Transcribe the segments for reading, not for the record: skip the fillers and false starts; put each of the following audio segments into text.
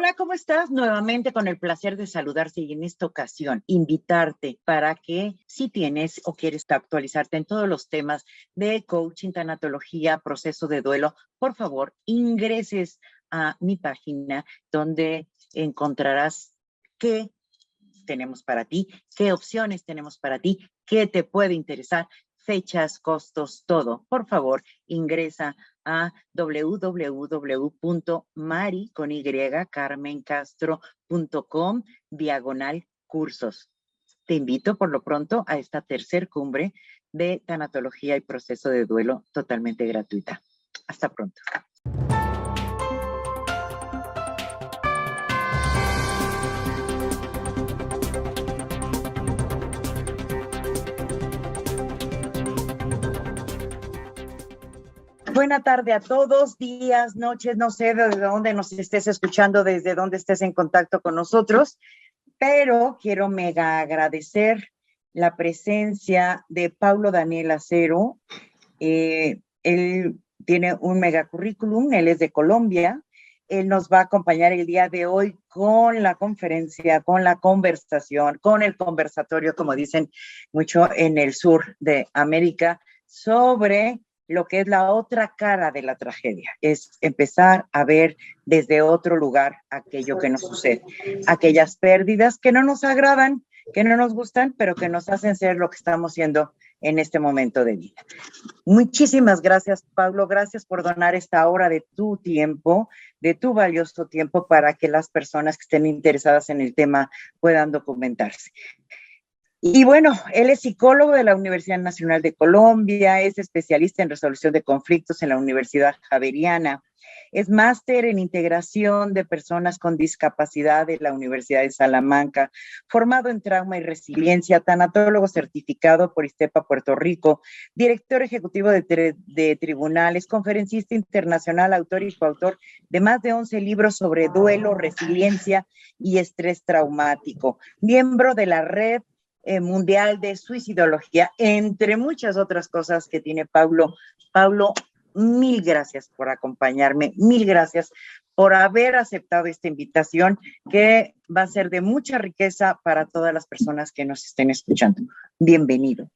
Hola, ¿cómo estás? Nuevamente con el placer de saludarte y en esta ocasión invitarte para que si tienes o quieres actualizarte en todos los temas de coaching, tanatología, proceso de duelo, por favor ingreses a mi página donde encontrarás qué tenemos para ti, qué opciones tenemos para ti, qué te puede interesar, fechas, costos, todo. Por favor, ingresa a www.mari.carmencastro.com/cursos. Te invito por lo pronto a esta tercer cumbre de tanatología y proceso de duelo totalmente gratuita. Hasta pronto. Buena tarde a todos, días, noches, no sé desde dónde nos estés escuchando, desde dónde estés en contacto con nosotros, pero quiero mega agradecer la presencia de Paulo Daniel Acero. Él tiene un mega currículum, él es de Colombia. Él nos va a acompañar el día de hoy con la conferencia, con la conversación, con el conversatorio, como dicen mucho en el sur de América, sobre lo que es la otra cara de la tragedia, es empezar a ver desde otro lugar aquello que nos sucede, aquellas pérdidas que no nos agradan, que no nos gustan, pero que nos hacen ser lo que estamos siendo en este momento de vida. Muchísimas gracias, Pablo, gracias por donar esta hora de tu tiempo, de tu valioso tiempo para que las personas que estén interesadas en el tema puedan documentarse. Y bueno, él es psicólogo de la Universidad Nacional de Colombia, es especialista en resolución de conflictos en la Universidad Javeriana, es máster en integración de personas con discapacidad de la Universidad de Salamanca, formado en trauma y resiliencia, tanatólogo certificado por ISTEPA Puerto Rico, director ejecutivo de tribunales, conferencista internacional, autor y coautor de más de 11 libros sobre duelo, resiliencia y estrés traumático, miembro de la Red Mundial de Suicidología, entre muchas otras cosas que tiene Paulo. Paulo, mil gracias por acompañarme, mil gracias por haber aceptado esta invitación que va a ser de mucha riqueza para todas las personas que nos estén escuchando. Bienvenido.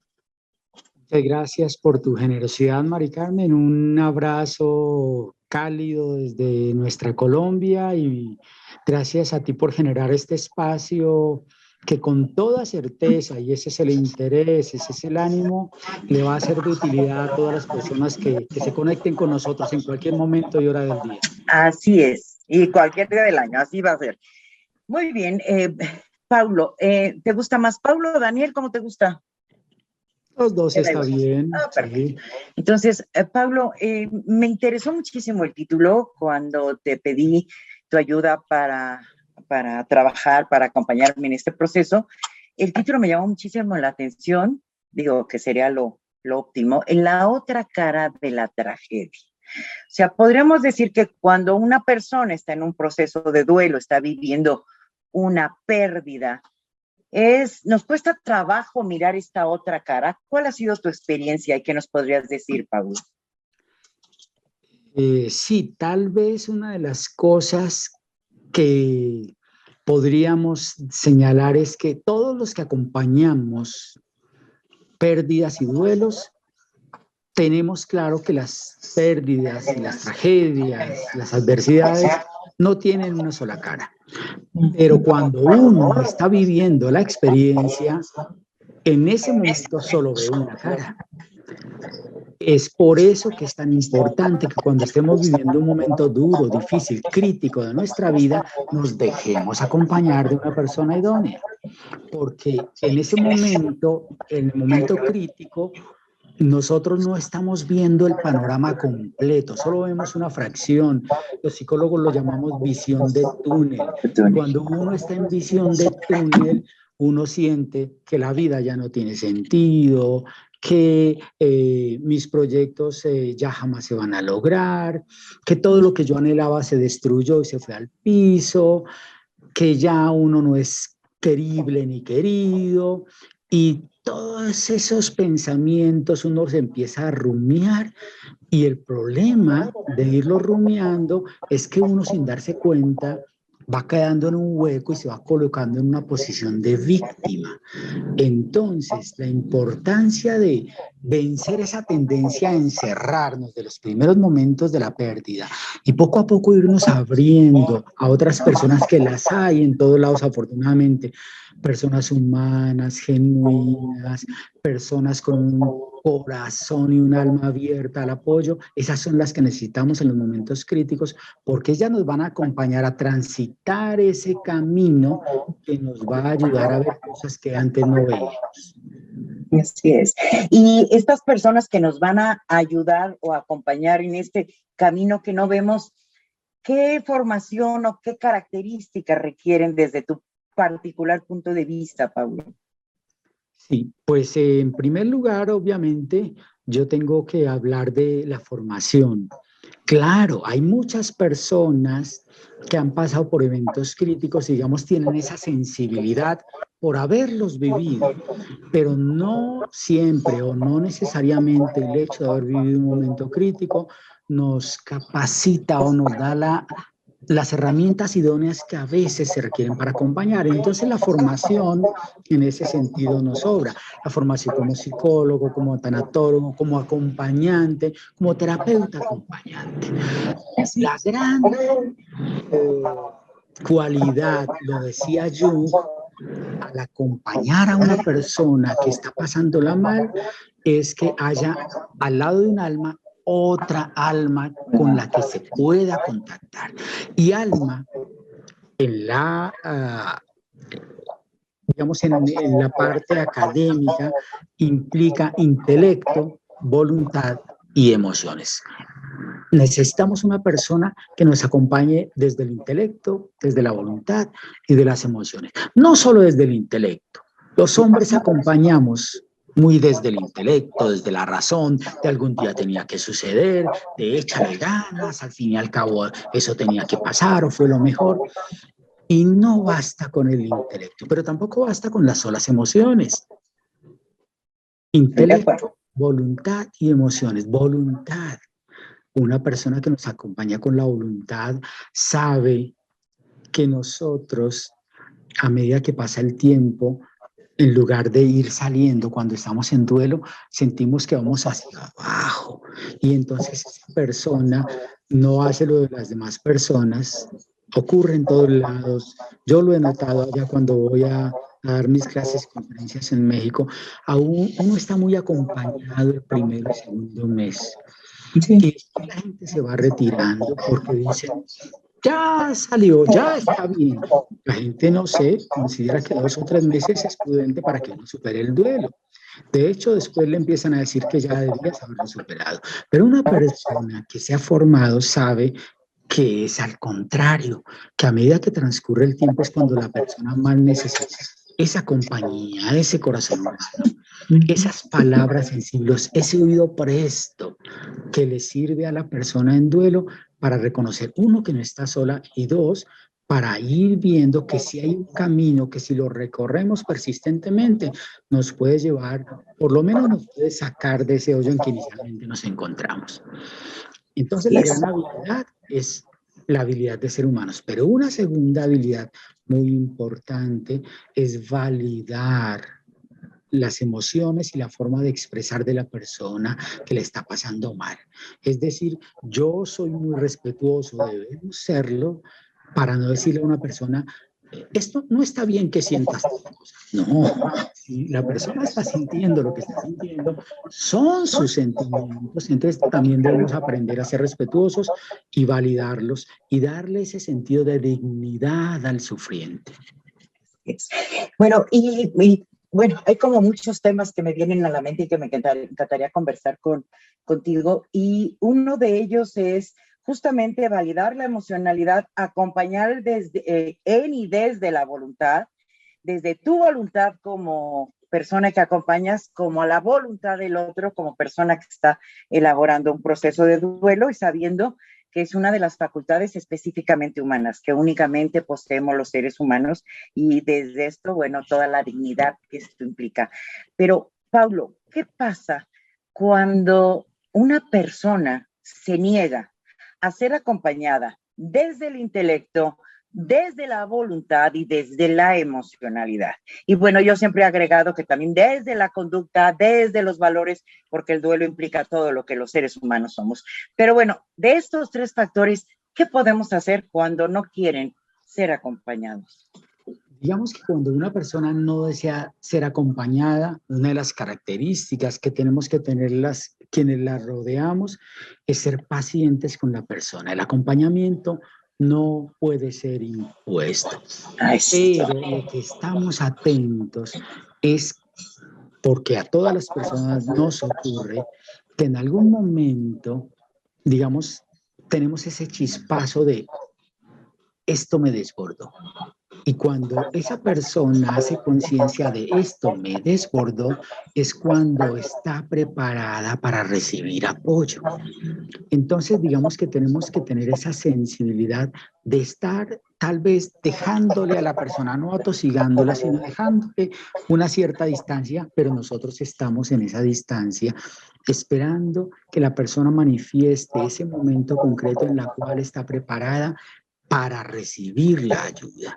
Muchas gracias por tu generosidad, Mari Carmen. Un abrazo cálido desde nuestra Colombia y gracias a ti por generar este espacio que con toda certeza, y ese es el interés, ese es el ánimo, le va a ser de utilidad a todas las personas que se conecten con nosotros en cualquier momento y hora del día. Así es, y cualquier día del año, así va a ser. Muy bien, Paulo, ¿te gusta más Paulo o Daniel? ¿Cómo te gusta? Los dos está bien. Perfecto. Sí. Entonces, Paulo, me interesó muchísimo el título cuando te pedí tu ayuda para trabajar, para acompañarme en este proceso. El título me llamó muchísimo la atención, digo que sería lo óptimo, en la otra cara de la tragedia. O sea, podríamos decir que cuando una persona está en un proceso de duelo, está viviendo una pérdida, nos cuesta trabajo mirar esta otra cara. ¿Cuál ha sido tu experiencia y qué nos podrías decir, Paulo? Sí, tal vez una de las cosas que podríamos señalar es que todos los que acompañamos pérdidas y duelos, tenemos claro que las pérdidas y las tragedias, las adversidades, no tienen una sola cara. Pero cuando uno está viviendo la experiencia, en ese momento solo ve una cara. Es por eso que es tan importante que cuando estemos viviendo un momento duro, difícil, crítico de nuestra vida, nos dejemos acompañar de una persona idónea. Porque en ese momento, en el momento crítico, nosotros no estamos viendo el panorama completo, solo vemos una fracción. Los psicólogos lo llamamos visión de túnel. Cuando uno está en visión de túnel, uno siente que la vida ya no tiene sentido, que mis proyectos ya jamás se van a lograr, que todo lo que yo anhelaba se destruyó y se fue al piso, que ya uno no es querible ni querido, y todos esos pensamientos uno se empieza a rumiar, y el problema de irlo rumiando es que uno, sin darse cuenta, va quedando en un hueco y se va colocando en una posición de víctima. Entonces, la importancia de vencer esa tendencia a encerrarnos de los primeros momentos de la pérdida y poco a poco irnos abriendo a otras personas, que las hay en todos lados afortunadamente, personas humanas, genuinas, personas con un corazón y un alma abierta al apoyo. Esas son las que necesitamos en los momentos críticos, porque ellas nos van a acompañar a transitar ese camino que nos va a ayudar a ver cosas que antes no veíamos. Así es. Y estas personas que nos van a ayudar o acompañar en este camino que no vemos, ¿qué formación o qué características requieren desde tu particular punto de vista, Paulo? Sí, pues en primer lugar, obviamente, yo tengo que hablar de la formación. Claro, hay muchas personas que han pasado por eventos críticos y, digamos, tienen esa sensibilidad por haberlos vivido, pero no siempre o no necesariamente el hecho de haber vivido un momento crítico nos capacita o nos da las herramientas idóneas que a veces se requieren para acompañar. Entonces la formación en ese sentido nos sobra. La formación como psicólogo, como tanatólogo, como acompañante, como terapeuta acompañante. La gran cualidad, lo decía Jung, al acompañar a una persona que está pasándola mal, es que haya al lado de un alma otra alma con la que se pueda contactar. Y alma en la, digamos, en la parte académica implica intelecto, voluntad y emociones. Necesitamos una persona que nos acompañe desde el intelecto, desde la voluntad y de las emociones. No solo desde el intelecto. Los hombres acompañamos muy desde el intelecto, desde la razón, de algún día tenía que suceder, de échale ganas, al fin y al cabo eso tenía que pasar o fue lo mejor. Y no basta con el intelecto, pero tampoco basta con las solas emociones. Intelecto, voluntad y emociones. Voluntad. Una persona que nos acompaña con la voluntad sabe que nosotros, a medida que pasa el tiempo, en lugar de ir saliendo cuando estamos en duelo, sentimos que vamos hacia abajo. Y entonces esa persona no hace lo de las demás personas. Ocurre en todos lados. Yo lo he notado allá cuando voy a dar mis clases, conferencias en México. Aún uno está muy acompañado el primero y segundo mes. Y la gente se va retirando porque dicen, ya salió, ya está bien. La gente, no sé, considera que 2 o 3 meses es prudente para que uno supere el duelo. De hecho, después le empiezan a decir que ya deberías haberlo superado. Pero una persona que se ha formado sabe que es al contrario, que a medida que transcurre el tiempo es cuando la persona más necesita esa compañía, ese corazón humano, esas palabras sensibles, ese oído presto que le sirve a la persona en duelo para reconocer, uno, que no está sola, y dos, para ir viendo que si hay un camino que si lo recorremos persistentemente nos puede llevar, por lo menos nos puede sacar de ese hoyo en que inicialmente nos encontramos. Entonces la gran habilidad es la habilidad de ser humanos, pero una segunda habilidad muy importante es validar las emociones y la forma de expresar de la persona que le está pasando mal. Es decir, yo soy muy respetuoso, debemos serlo, para no decirle a una persona, esto no está bien que sientas estas cosas. No, si la persona está sintiendo lo que está sintiendo, son sus sentimientos, entonces también debemos aprender a ser respetuosos y validarlos y darle ese sentido de dignidad al sufriente. Bueno, bueno, hay como muchos temas que me vienen a la mente y que me encantaría conversar contigo. Y uno de ellos es justamente validar la emocionalidad, acompañar en y desde la voluntad, desde tu voluntad como persona que acompañas, como a la voluntad del otro, como persona que está elaborando un proceso de duelo y sabiendo que es una de las facultades específicamente humanas, que únicamente poseemos los seres humanos, y desde esto, bueno, toda la dignidad que esto implica. Pero, Paulo, ¿qué pasa cuando una persona se niega a ser acompañada desde el intelecto, desde la voluntad y desde la emocionalidad. Y bueno, yo siempre he agregado que también desde la conducta, desde los valores, porque el duelo implica todo lo que los seres humanos somos. Pero bueno, de estos tres factores, ¿qué podemos hacer cuando no quieren ser acompañados? Digamos que cuando una persona no desea ser acompañada, una de las características que tenemos que tener quienes la rodeamos es ser pacientes con la persona. El acompañamiento no puede ser impuesto, pero lo que estamos atentos es porque a todas las personas nos ocurre que en algún momento, digamos, tenemos ese chispazo de esto me desbordó. Y cuando esa persona hace conciencia de esto me desbordó, es cuando está preparada para recibir apoyo. Entonces, digamos que tenemos que tener esa sensibilidad de estar tal vez dejándole a la persona, no atosigándola, sino dejándole una cierta distancia, pero nosotros estamos en esa distancia esperando que la persona manifieste ese momento concreto en la cual está preparada para recibir la ayuda.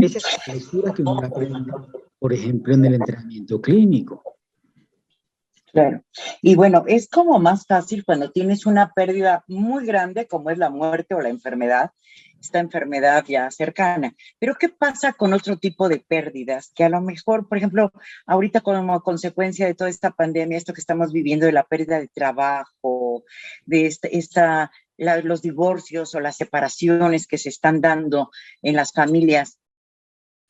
Esa es la lectura que uno aprende, por ejemplo, en el entrenamiento clínico. Claro. Y bueno, es como más fácil cuando tienes una pérdida muy grande, como es la muerte o la enfermedad, esta enfermedad ya cercana. Pero ¿qué pasa con otro tipo de pérdidas? Que a lo mejor, por ejemplo, ahorita como consecuencia de toda esta pandemia, esto que estamos viviendo de la pérdida de trabajo, de los divorcios o las separaciones que se están dando en las familias,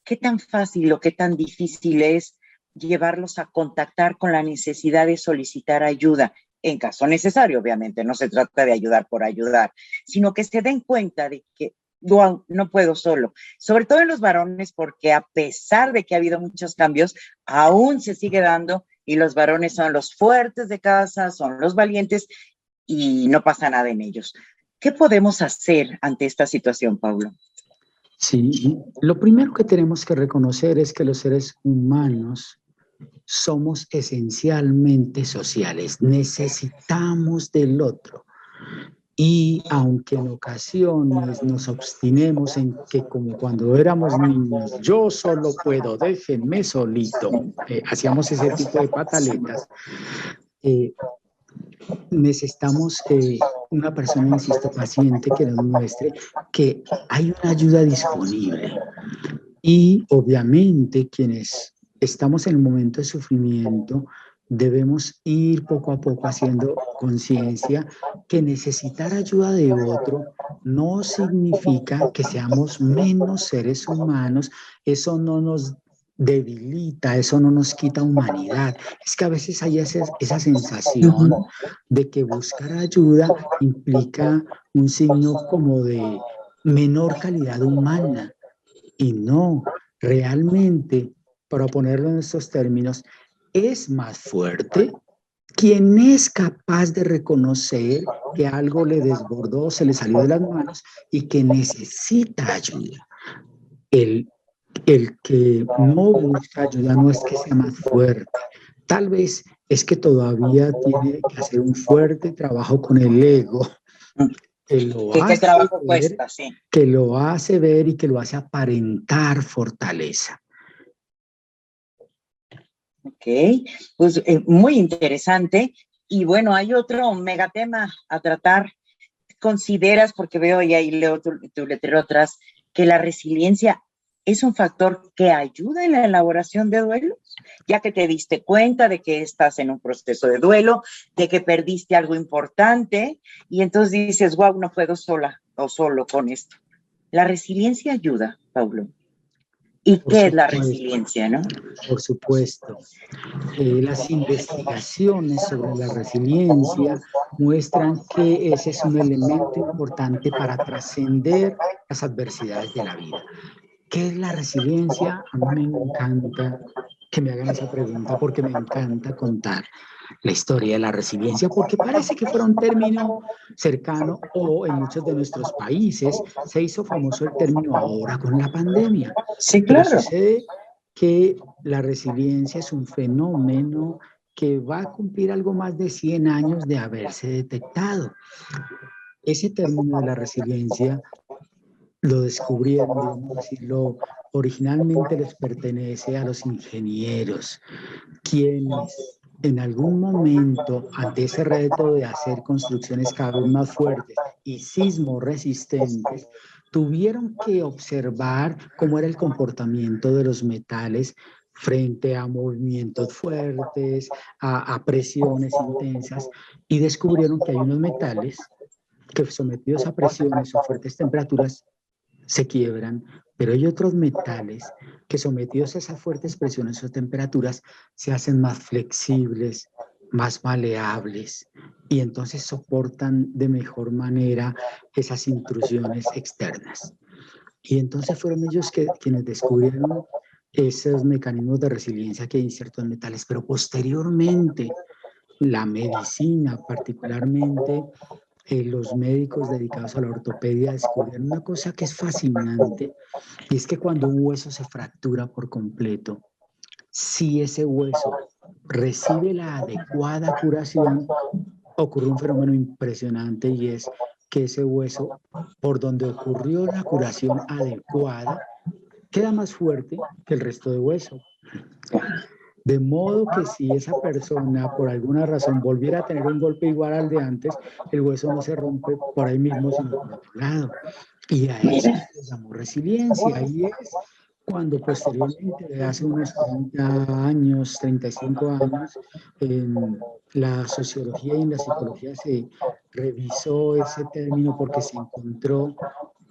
¿qué tan fácil o qué tan difícil es llevarlos a contactar con la necesidad de solicitar ayuda? En caso necesario, obviamente, no se trata de ayudar por ayudar, sino que se den cuenta de que no puedo solo, sobre todo en los varones, porque a pesar de que ha habido muchos cambios, aún se sigue dando y los varones son los fuertes de casa, son los valientes y no pasa nada en ellos. ¿Qué podemos hacer ante esta situación, Paulo? Sí, lo primero que tenemos que reconocer es que los seres humanos somos esencialmente sociales, necesitamos del otro. Y aunque en ocasiones nos obstinemos en que como cuando éramos niños, yo solo puedo, déjenme solito, hacíamos ese tipo de pataletas, necesitamos una persona, insisto, paciente que nos muestre que hay una ayuda disponible. Y obviamente quienes estamos en el momento de sufrimiento debemos ir poco a poco haciendo conciencia que necesitar ayuda de otro no significa que seamos menos seres humanos, eso no nos debilita, eso no nos quita humanidad. Es que a veces hay esa sensación de que buscar ayuda implica un signo como de menor calidad humana. Y no, realmente, para ponerlo en estos términos, es más fuerte quien es capaz de reconocer que algo le desbordó, se le salió de las manos y que necesita ayuda. El que no busca ayuda no es que sea más fuerte, tal vez es que todavía tiene que hacer un fuerte trabajo con el ego, ¿Qué trabajo cuesta? Sí. Que lo hace ver y que lo hace aparentar fortaleza. Ok, pues muy interesante. Y bueno, hay otro megatema a tratar. ¿Consideras, porque veo y ahí leo tu letrero atrás, que la resiliencia es un factor que ayuda en la elaboración de duelos? Ya que te diste cuenta de que estás en un proceso de duelo, de que perdiste algo importante y entonces dices, wow, no puedo sola o solo con esto. ¿La resiliencia ayuda, Paulo? ¿Y qué es la resiliencia, no? Por supuesto. Las investigaciones sobre la resiliencia muestran que ese es un elemento importante para trascender las adversidades de la vida. ¿Qué es la resiliencia? A mí me encanta que me hagan esa pregunta porque me encanta contar la historia de la resiliencia, porque parece que fuera un término cercano o en muchos de nuestros países se hizo famoso el término ahora con la pandemia. Sí, Pero claro. sucede que la resiliencia es un fenómeno que va a cumplir algo más de 100 años de haberse detectado. Ese término de la resiliencia lo descubrieron, digamos decirlo, originalmente les pertenece a los ingenieros, quienes en algún momento, ante ese reto de hacer construcciones cada vez más fuertes y sismo resistentes, tuvieron que observar cómo era el comportamiento de los metales frente a movimientos fuertes, a presiones intensas, y descubrieron que hay unos metales que sometidos a presiones o fuertes temperaturas se quiebran, pero hay otros metales que sometidos a esas fuertes presiones o temperaturas se hacen más flexibles, más maleables, y entonces soportan de mejor manera esas intrusiones externas. Y entonces fueron ellos quienes descubrieron esos mecanismos de resiliencia que hay en ciertos metales, pero posteriormente la medicina, particularmente los médicos dedicados a la ortopedia, descubrieron una cosa que es fascinante, y es que cuando un hueso se fractura por completo, si ese hueso recibe la adecuada curación, ocurre un fenómeno impresionante, y es que ese hueso, por donde ocurrió la curación adecuada, queda más fuerte que el resto de hueso. De modo que si esa persona por alguna razón volviera a tener un golpe igual al de antes, el hueso no se rompe por ahí mismo, sino por otro lado. Y a eso se le llamó resiliencia. Ahí es cuando posteriormente, hace unos 30 años, 35 años, en la sociología y en la psicología se revisó ese término porque se encontró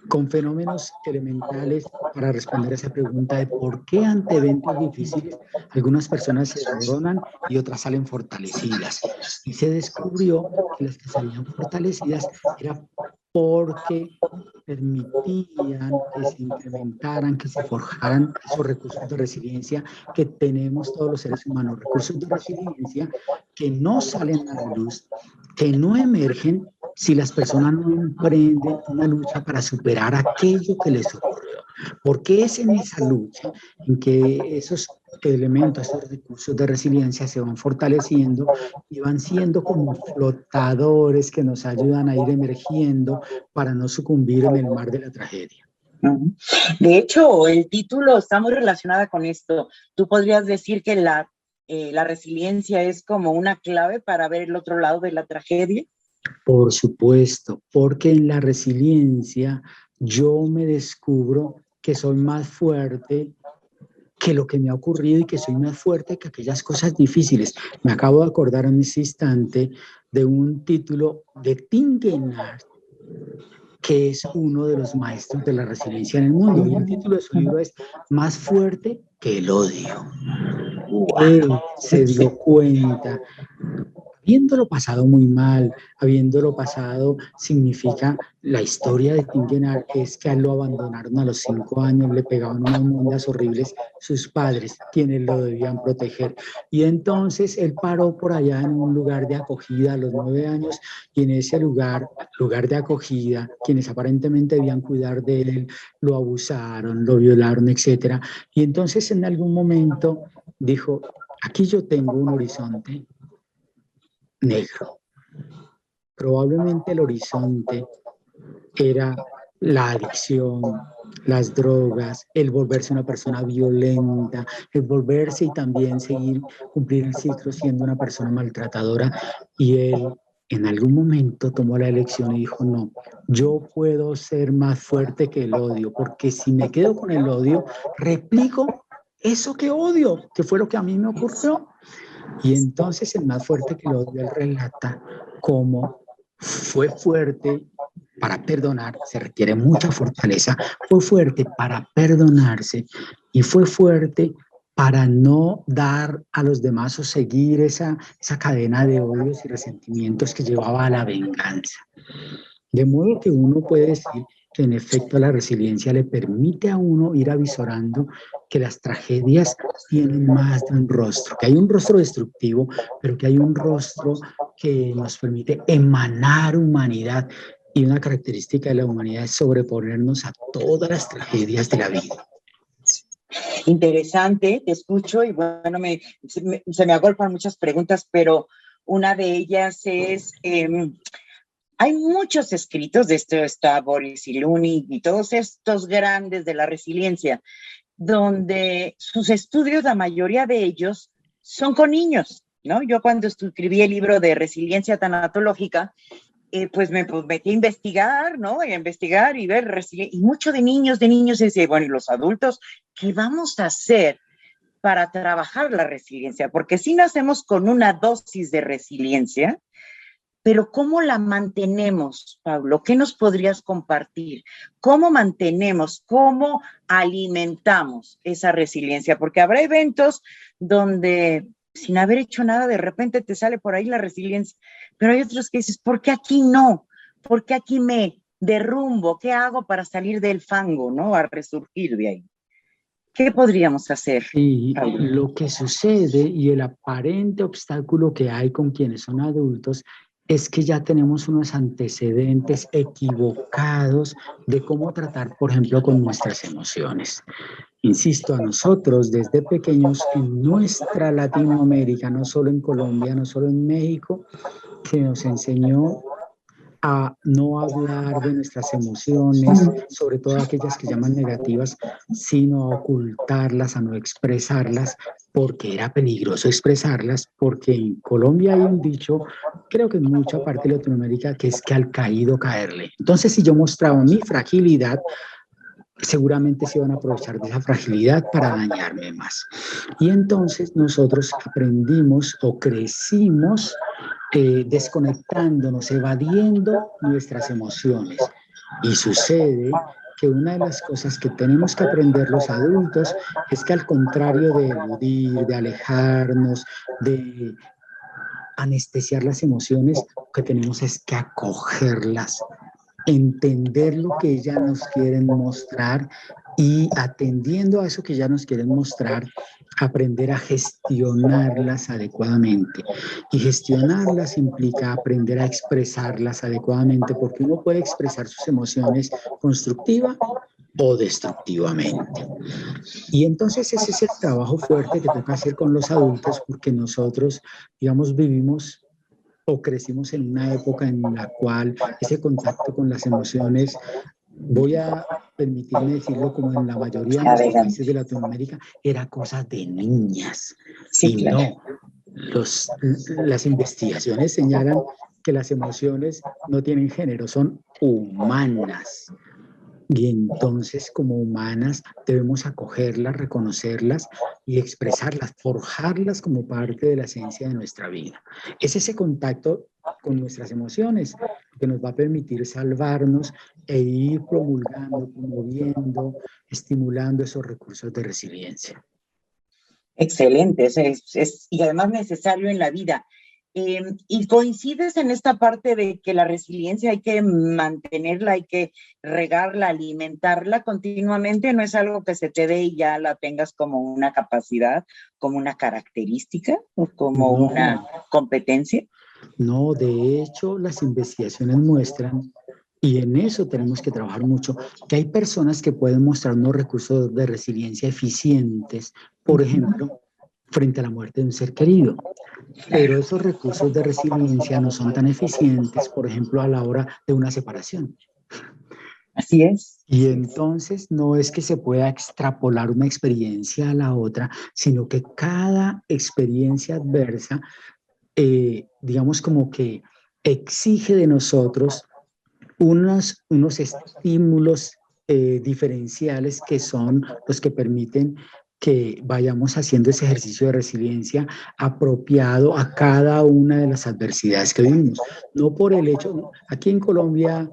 con fenómenos elementales para responder a esa pregunta de por qué ante eventos difíciles algunas personas se desmoronan y otras salen fortalecidas. Y se descubrió que las que salían fortalecidas era porque permitían que se incrementaran, que se forjaran esos recursos de resiliencia que tenemos todos los seres humanos, recursos de resiliencia que no salen a la luz, que no emergen si las personas no emprenden una lucha para superar aquello que les ocurrió. Porque es en esa lucha en que esos elementos, esos recursos de resiliencia se van fortaleciendo y van siendo como flotadores que nos ayudan a ir emergiendo para no sucumbir en el mar de la tragedia. De hecho, el título está muy relacionado con esto. Tú podrías decir que la resiliencia es como una clave para ver el otro lado de la tragedia. Por supuesto, porque en la resiliencia yo me descubro que soy más fuerte que lo que me ha ocurrido y que soy más fuerte que aquellas cosas difíciles. Me acabo de acordar en ese instante de un título de Tim Gennard, que es uno de los maestros de la resiliencia en el mundo, y el título de su libro es Más fuerte que el odio. Él se dio cuenta, habiéndolo pasado muy mal, habiéndolo pasado, significa, la historia de Tim Gennard es que a él lo abandonaron a los 5 años, le pegaban unas mondas horribles sus padres, quienes lo debían proteger. Y entonces él paró por allá en un lugar de acogida a los 9 años, y en ese lugar de acogida, quienes aparentemente debían cuidar de él, lo abusaron, lo violaron, etc. Y entonces en algún momento dijo, aquí yo tengo un horizonte negro. Probablemente el horizonte era la adicción, las drogas, el volverse una persona violenta, el volverse y también cumplir el ciclo siendo una persona maltratadora. Y él en algún momento tomó la elección y dijo, no, yo puedo ser más fuerte que el odio, porque si me quedo con el odio, replico eso que odio, que fue lo que a mí me ocurrió. Y entonces el más fuerte que el odio, él relata cómo fue fuerte para perdonar, se requiere mucha fortaleza, fue fuerte para perdonarse y fue fuerte para no dar a los demás o seguir esa cadena de odios y resentimientos que llevaba a la venganza. De modo que uno puede decir que en efecto la resiliencia le permite a uno ir avisorando que las tragedias tienen más de un rostro, que hay un rostro destructivo, pero que hay un rostro que nos permite emanar humanidad. Y una característica de la humanidad es sobreponernos a todas las tragedias de la vida. Interesante, te escucho y bueno, se me agolpan muchas preguntas, pero una de ellas es, hay muchos escritos, de esto está Boris Cyrulnik y todos estos grandes de la resiliencia, donde sus estudios, la mayoría de ellos, son con niños, ¿no? Yo cuando escribí el libro de resiliencia tanatológica, pues me metí a investigar, ¿no? A investigar y ver, y mucho de niños, y bueno, y los adultos, ¿qué vamos a hacer para trabajar la resiliencia? Porque si nacemos con una dosis de resiliencia, pero ¿cómo la mantenemos, Pablo? ¿Qué nos podrías compartir? ¿Cómo mantenemos, cómo alimentamos esa resiliencia? Porque habrá eventos donde sin haber hecho nada, de repente te sale por ahí la resiliencia, pero hay otros que dices, ¿por qué aquí no? ¿Por qué aquí me derrumbo? ¿Qué hago para salir del fango, no? A resurgir de ahí. ¿Qué podríamos hacer, Y Pablo? lo que sucede y el aparente obstáculo que hay con quienes son adultos es que ya tenemos unos antecedentes equivocados de cómo tratar, por ejemplo, con nuestras emociones. Insisto, a nosotros desde pequeños en nuestra Latinoamérica, no solo en Colombia, no solo en México, se nos enseñó a no hablar de nuestras emociones, sobre todo aquellas que llaman negativas, sino a ocultarlas, a no expresarlas, porque era peligroso expresarlas, porque en Colombia hay un dicho, creo que en mucha parte de Latinoamérica, que es que al caído caerle. Entonces, si yo mostraba mi fragilidad, seguramente se iban a aprovechar de esa fragilidad para dañarme más. Y entonces nosotros aprendimos o crecimos desconectándonos, evadiendo nuestras emociones. Y sucede que una de las cosas que tenemos que aprender los adultos es que al contrario de eludir, de alejarnos, de anestesiar las emociones, lo que tenemos es que acogerlas, entender lo que ellas nos quieren mostrar y atendiendo a eso que ya nos quieren mostrar, aprender a gestionarlas adecuadamente. Y gestionarlas implica aprender a expresarlas adecuadamente, porque uno puede expresar sus emociones constructiva o destructivamente. Y entonces ese es el trabajo fuerte que toca hacer con los adultos, porque nosotros, digamos, vivimos o crecimos en una época en la cual ese contacto con las emociones, voy a permitirme decirlo como en la mayoría de nuestros países de Latinoamérica, era cosa de niñas. Sí, y claro. No, las investigaciones señalan que las emociones no tienen género, son humanas. Y entonces, como humanas, debemos acogerlas, reconocerlas y expresarlas, forjarlas como parte de la esencia de nuestra vida. Es ese contacto con nuestras emociones que nos va a permitir salvarnos e ir promulgando, promoviendo, estimulando esos recursos de resiliencia. Excelente, y además necesario en la vida. Y coincides en esta parte de que la resiliencia hay que mantenerla, hay que regarla, alimentarla continuamente, no es algo que se te dé y ya la tengas como una capacidad, como una característica o como una competencia. No, de hecho, las investigaciones muestran, y en eso tenemos que trabajar mucho, que hay personas que pueden mostrar unos recursos de resiliencia eficientes, por ejemplo, frente a la muerte de un ser querido. Pero esos recursos de resiliencia no son tan eficientes, por ejemplo, a la hora de una separación. Así es. Y entonces no es que se pueda extrapolar una experiencia a la otra, sino que cada experiencia adversa, digamos como que exige de nosotros unos estímulos diferenciales que son los que permiten que vayamos haciendo ese ejercicio de resiliencia apropiado a cada una de las adversidades que vivimos. No por el hecho, aquí en Colombia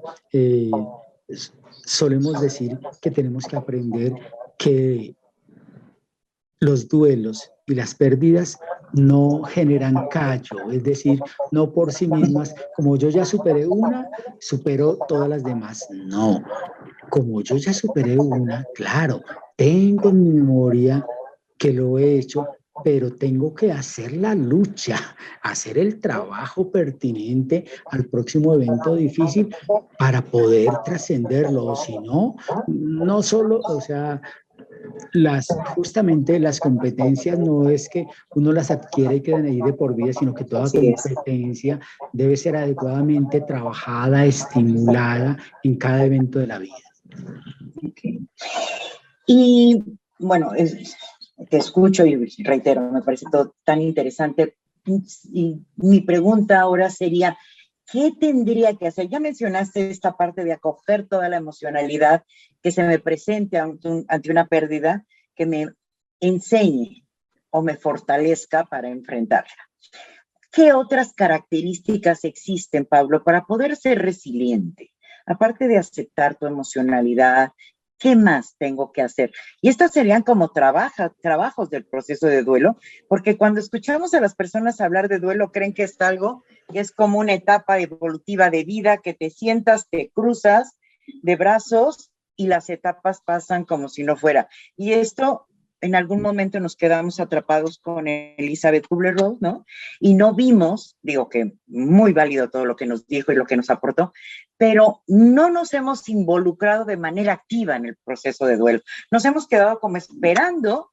solemos decir que tenemos que aprender que los duelos y las pérdidas no generan callo, es decir, no por sí mismas, como yo ya superé una, supero todas las demás. No, como yo ya superé una, claro, tengo en mi memoria que lo he hecho, pero tengo que hacer la lucha, hacer el trabajo pertinente al próximo evento difícil para poder trascenderlo, o si no, no solo, o sea, Justamente las competencias no es que uno las adquiere y queden ahí de por vida, sino que toda Así es. competencia debe ser adecuadamente trabajada, estimulada en cada evento de la vida. Okay. Y bueno, te escucho y reitero, me parece todo tan interesante. Y mi pregunta ahora sería, ¿qué tendría que hacer? Ya mencionaste esta parte de acoger toda la emocionalidad que se me presente ante una pérdida, que me enseñe o me fortalezca para enfrentarla. ¿Qué otras características existen, Pablo, para poder ser resiliente? Aparte de aceptar tu emocionalidad, ¿qué más tengo que hacer? Y estas serían como trabajos del proceso de duelo, porque cuando escuchamos a las personas hablar de duelo, creen que es algo que es como una etapa evolutiva de vida, que te sientas, te cruzas de brazos y las etapas pasan como si no fuera. Y esto, en algún momento nos quedamos atrapados con Elizabeth Kubler-Ross, ¿no? Y no vimos, digo que muy válido todo lo que nos dijo y lo que nos aportó, pero no nos hemos involucrado de manera activa en el proceso de duelo. Nos hemos quedado como esperando,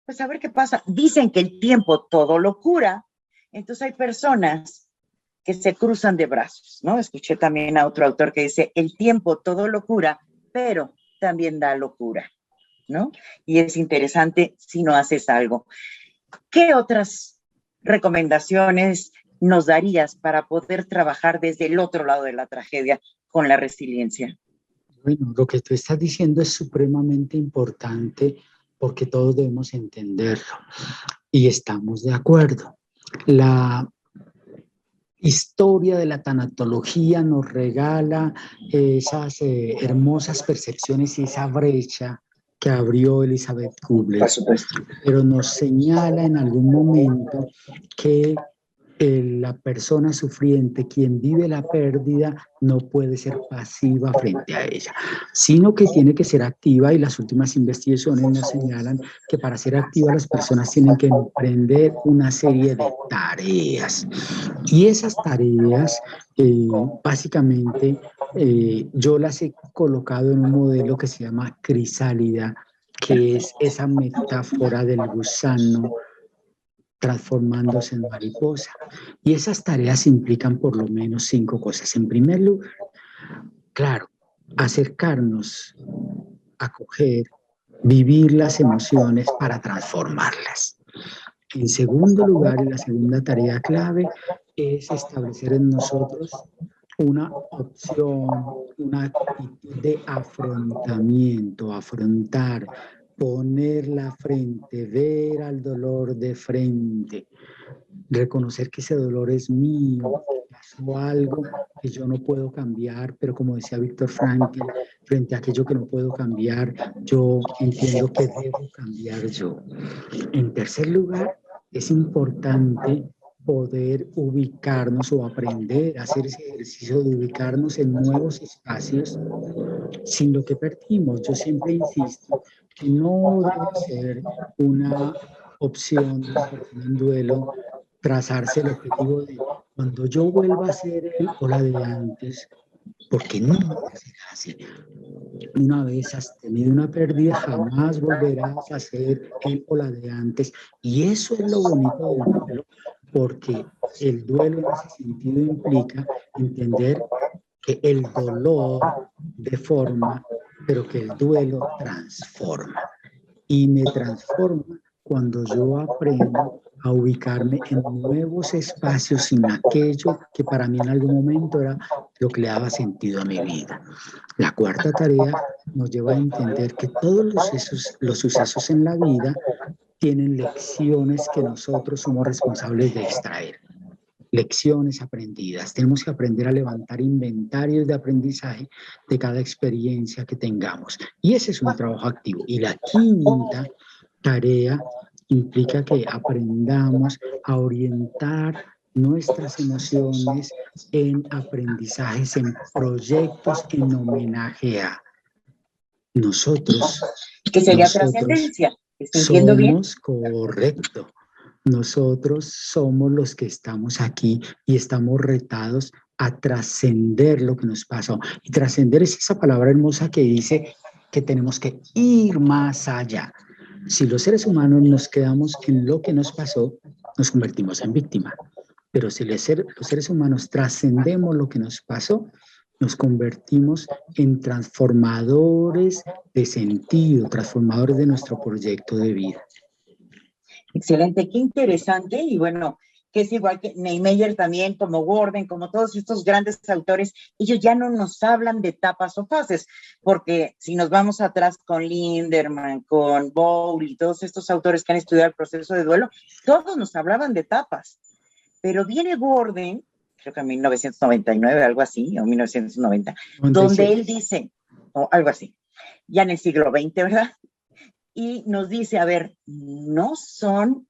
pues a ver qué pasa. Dicen que el tiempo todo lo cura, entonces hay personas que se cruzan de brazos, ¿no? Escuché también a otro autor que dice, el tiempo todo lo cura, pero también da locura, ¿no? Y es interesante si no haces algo. ¿Qué otras recomendaciones nos darías para poder trabajar desde el otro lado de la tragedia con la resiliencia? Bueno, lo que tú estás diciendo es supremamente importante porque todos debemos entenderlo y estamos de acuerdo. La historia de la tanatología nos regala esas hermosas percepciones y esa brecha que abrió Elizabeth Kubler, Por supuesto. pero nos señala en algún momento que la persona sufriente, quien vive la pérdida, no puede ser pasiva frente a ella, sino que tiene que ser activa, y las últimas investigaciones nos señalan que para ser activa las personas tienen que emprender una serie de tareas. Y esas tareas, básicamente, yo las he colocado en un modelo que se llama crisálida, que es esa metáfora del gusano transformándose en mariposa. Y esas tareas implican por lo menos 5 cosas. En primer lugar, claro, acercarnos, acoger, vivir las emociones para transformarlas. En segundo lugar, y la segunda tarea clave, es establecer en nosotros una opción, una actitud de afrontamiento, afrontar, poner la frente, ver al dolor de frente, reconocer que ese dolor es mío, pasó algo que yo no puedo cambiar, pero como decía Víctor Frankl, frente a aquello que no puedo cambiar, yo entiendo que debo cambiar yo. En tercer lugar, es importante poder ubicarnos o aprender a hacer ese ejercicio de ubicarnos en nuevos espacios sin lo que perdimos. Yo siempre insisto que no debe ser una opción de una persona en duelo trazarse el objetivo de cuando yo vuelva a ser el o la de antes, porque nunca será así. Una vez has tenido una pérdida, jamás volverás a ser el o la de antes. Y eso es lo bonito del duelo, porque el duelo en ese sentido implica entender que el dolor deforma, pero que el duelo transforma. Y me transforma cuando yo aprendo a ubicarme en nuevos espacios sin aquello que para mí en algún momento era lo que le daba sentido a mi vida. La cuarta tarea nos lleva a entender que todos los sucesos en la vida tienen lecciones que nosotros somos responsables de extraer. Lecciones aprendidas. Tenemos que aprender a levantar inventarios de aprendizaje de cada experiencia que tengamos. Y ese es un trabajo activo. Y la quinta tarea implica que aprendamos a orientar nuestras emociones en aprendizajes, en proyectos en homenaje a nosotros. ¿Qué sería Nosotros trascendencia? ¿Entiendo bien? somos correcto. Nosotros somos los que estamos aquí y estamos retados a trascender lo que nos pasó. Y trascender es esa palabra hermosa que dice que tenemos que ir más allá. Si los seres humanos nos quedamos en lo que nos pasó, nos convertimos en víctima. Pero si los seres humanos trascendemos lo que nos pasó, nos convertimos en transformadores de sentido, transformadores de nuestro proyecto de vida. Excelente, qué interesante. Y bueno, que es igual que Niemeyer también, como Worden, como todos estos grandes autores, ellos ya no nos hablan de etapas o fases, porque si nos vamos atrás con Linderman, con Bowlby, todos estos autores que han estudiado el proceso de duelo, todos nos hablaban de etapas. Pero viene Worden, creo que en 1999, algo así, o 1990, 96, donde él dice, o algo así, ya en el siglo XX, ¿verdad? Y nos dice, a ver, no son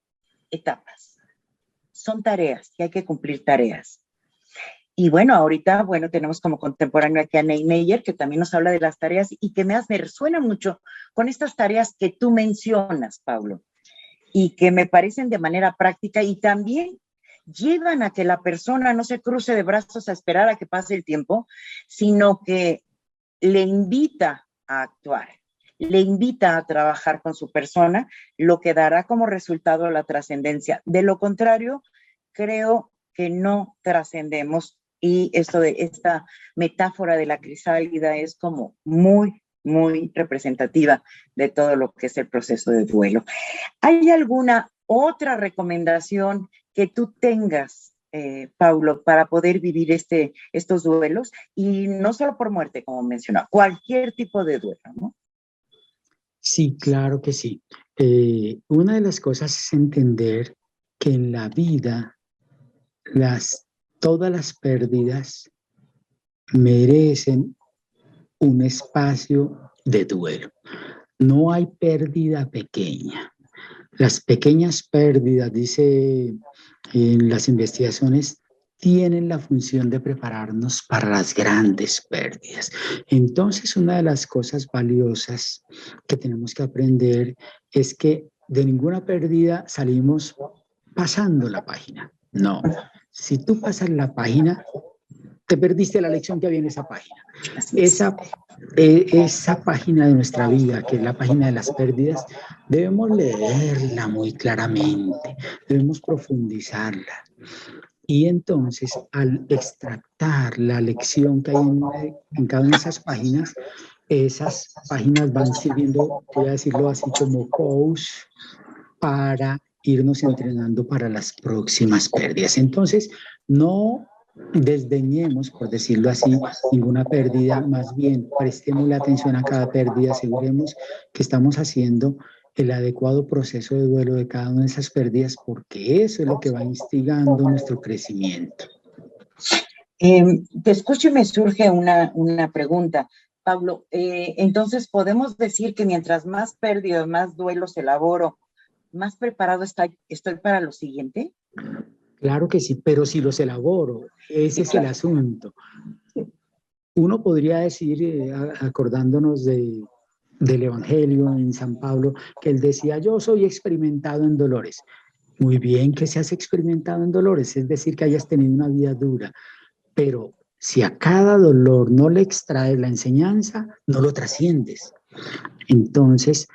etapas, son tareas, que hay que cumplir tareas. Y bueno, ahorita, bueno, tenemos como contemporáneo aquí a Niemeyer, que también nos habla de las tareas y que me resuena mucho con estas tareas que tú mencionas, Pablo, y que me parecen de manera práctica y también llevan a que la persona no se cruce de brazos a esperar a que pase el tiempo, sino que le invita a actuar, le invita a trabajar con su persona, lo que dará como resultado la trascendencia. De lo contrario, creo que no trascendemos, y esto de esta metáfora de la crisálida es como muy, muy representativa de todo lo que es el proceso de duelo. ¿Hay alguna otra recomendación que tú tengas, Paulo, para poder vivir estos duelos? Y no solo por muerte, como mencionaba, cualquier tipo de duelo, ¿no? Sí, claro que sí. Una de las cosas es entender que en la vida todas las pérdidas merecen un espacio de duelo. No hay pérdida pequeña. Las pequeñas pérdidas, dice en las investigaciones, tienen la función de prepararnos para las grandes pérdidas. Entonces, una de las cosas valiosas que tenemos que aprender es que de ninguna pérdida salimos pasando la página. No, si tú pasas la página, te perdiste la lección que había en esa página. Esa página de nuestra vida, que es la página de las pérdidas, debemos leerla muy claramente, debemos profundizarla. Y entonces, al extractar la lección que hay en cada una de esas páginas van sirviendo, voy a decirlo así, como coach para irnos entrenando para las próximas pérdidas. Entonces, no desdeñemos, por decirlo así, ninguna pérdida, más bien prestemos la atención a cada pérdida, aseguremos que estamos haciendo el adecuado proceso de duelo de cada una de esas pérdidas, porque eso es lo que va instigando nuestro crecimiento. Te escucho y me surge una pregunta, Pablo. Entonces, ¿podemos decir que mientras más pérdidas, más duelos elaboro, más preparado estoy para lo siguiente? Claro que sí, pero si los elaboro, ese es el asunto. Uno podría decir, acordándonos del Evangelio en San Pablo, que él decía, yo soy experimentado en dolores. Muy bien que seas experimentado en dolores, es decir, que hayas tenido una vida dura, pero si a cada dolor no le extraes la enseñanza, no lo trasciendes. Entonces,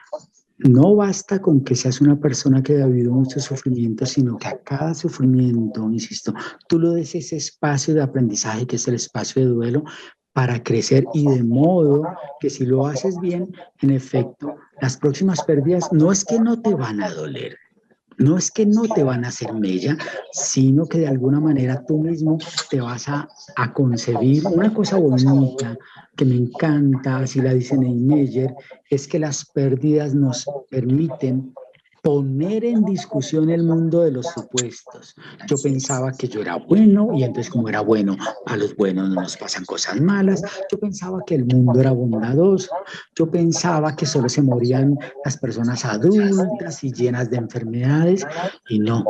no basta con que seas una persona que ha vivido mucho sufrimiento, sino que a cada sufrimiento, insisto, tú lo des ese espacio de aprendizaje que es el espacio de duelo para crecer, y de modo que si lo haces bien, en efecto, las próximas pérdidas no es que no te van a doler, no es que no te van a hacer mella, sino que de alguna manera tú mismo te vas a concebir una cosa bonita que me encanta, así la dice Niemeyer, es que las pérdidas nos permiten poner en discusión el mundo de los supuestos. Yo pensaba que yo era bueno y entonces como era bueno, a los buenos no nos pasan cosas malas. Yo pensaba que el mundo era bondadoso. Yo pensaba que solo se morían las personas adultas y llenas de enfermedades, y no.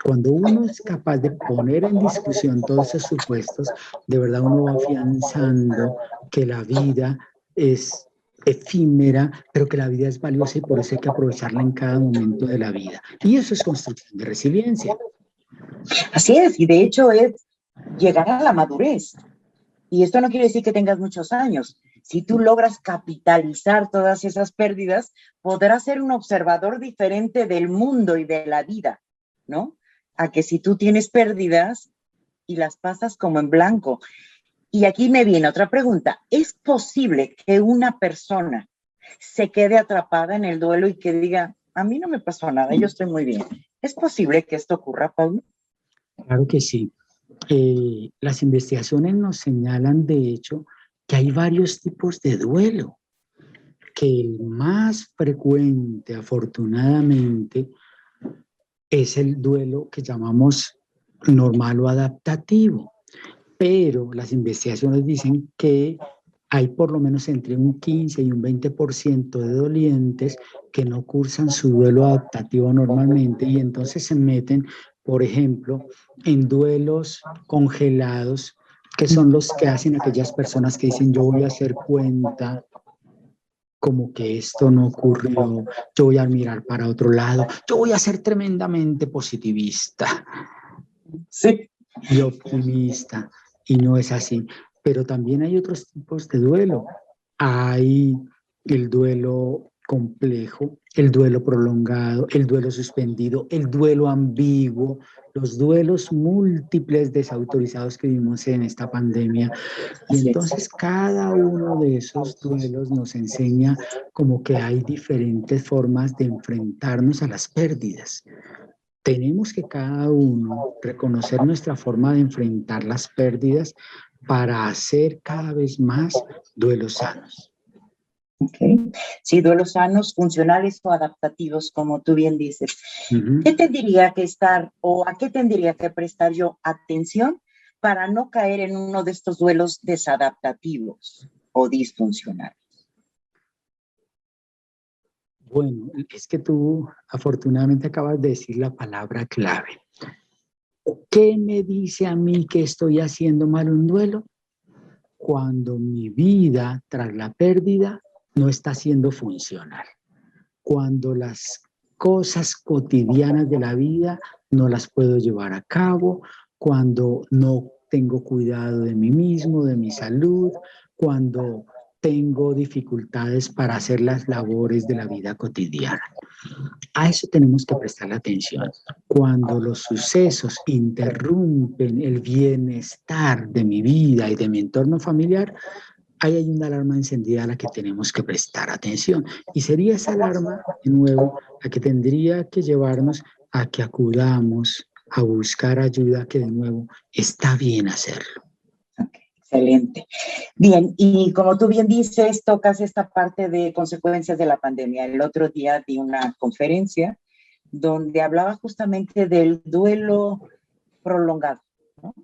Cuando uno es capaz de poner en discusión todos esos supuestos, de verdad uno va afianzando que la vida es efímera, pero que la vida es valiosa y por eso hay que aprovecharla en cada momento de la vida. Y eso es construcción de resiliencia. Así es, y de hecho es llegar a la madurez. Y esto no quiere decir que tengas muchos años, Si tú logras capitalizar todas esas pérdidas, podrás ser un observador diferente del mundo y de la vida, ¿no? A que si tú tienes pérdidas y las pasas como en blanco. Y aquí me viene otra pregunta. ¿Es posible que una persona se quede atrapada en el duelo y que diga, a mí no me pasó nada, yo estoy muy bien? ¿Es posible que esto ocurra, Pablo? Claro que sí. Las investigaciones nos señalan, de hecho, que hay varios tipos de duelo, que el más frecuente, afortunadamente, es el duelo que llamamos normal o adaptativo. Pero las investigaciones dicen que hay por lo menos entre un 15 y un 20% de dolientes que no cursan su duelo adaptativo normalmente y entonces se meten, por ejemplo, en duelos congelados, que son los que hacen aquellas personas que dicen yo voy a hacer cuenta como que esto no ocurrió, yo voy a mirar para otro lado, yo voy a ser tremendamente positivista. Sí. Y optimista, y no es así. Pero también hay otros tipos de duelo. Hay el duelo complejo, el duelo prolongado, el duelo suspendido, el duelo ambiguo, los duelos múltiples desautorizados que vimos en esta pandemia. Y Así es. entonces cada uno de esos duelos nos enseña como que hay diferentes formas de enfrentarnos a las pérdidas. Tenemos que cada uno reconocer nuestra forma de enfrentar las pérdidas para hacer cada vez más duelos sanos. Okay. Sí, duelos sanos, funcionales o adaptativos, como tú bien dices. ¿Qué tendría que estar o a qué tendría que prestar yo atención para no caer en uno de estos duelos desadaptativos o disfuncionales? Bueno, es que tú afortunadamente acabas de decir la palabra clave. ¿Qué me dice a mí que estoy haciendo mal un duelo? Cuando mi vida tras la pérdida no está siendo funcional. Cuando las cosas cotidianas de la vida no las puedo llevar a cabo, cuando no tengo cuidado de mí mismo, de mi salud, cuando tengo dificultades para hacer las labores de la vida cotidiana. A eso tenemos que prestar atención. Cuando los sucesos interrumpen el bienestar de mi vida y de mi entorno familiar, ahí hay una alarma encendida a la que tenemos que prestar atención. Y sería esa alarma, de nuevo, la que tendría que llevarnos a que acudamos a buscar ayuda, que de nuevo está bien hacerlo. Okay, excelente. Bien, y como tú bien dices, tocas esta parte de consecuencias de la pandemia. El otro día di una conferencia donde hablaba justamente del duelo prolongado, ¿no?